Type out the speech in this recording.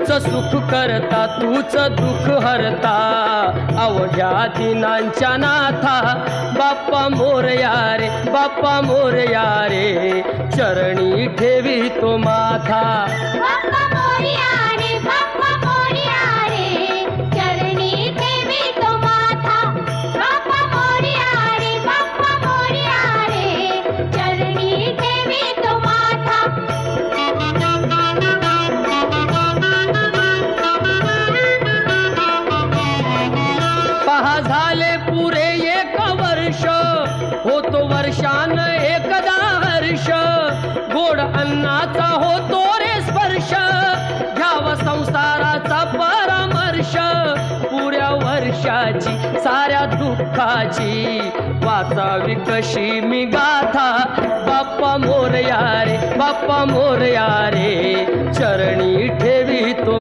तूच सुख करता तूच दुःख हरता अवघ्या दिनांच्या नाथा बाप्पा मोरया रे बाप्पा मोरया रे चरणी ठेवी तो माथा बाप्पा मोरया रे बाप्पा मोरया रे चरणी ठेवी तो माथा बाप्पा मोरया रे बाप्पा मोरया रे चरणी ठेवी तो माथा पहा झाले पुरे एक वर्ष होतो वर्षान एकदा हर्ष गोड अन्नाचा होतो रे स्पर्श घ्यावा संसाराचा परामर्श पुऱ्या वर्षाची साऱ्या दुःखाची वाचावी कशी मी गाथा बाप्पा मोरया रे बाप्पा मोरया रे चरणी ठेवी तो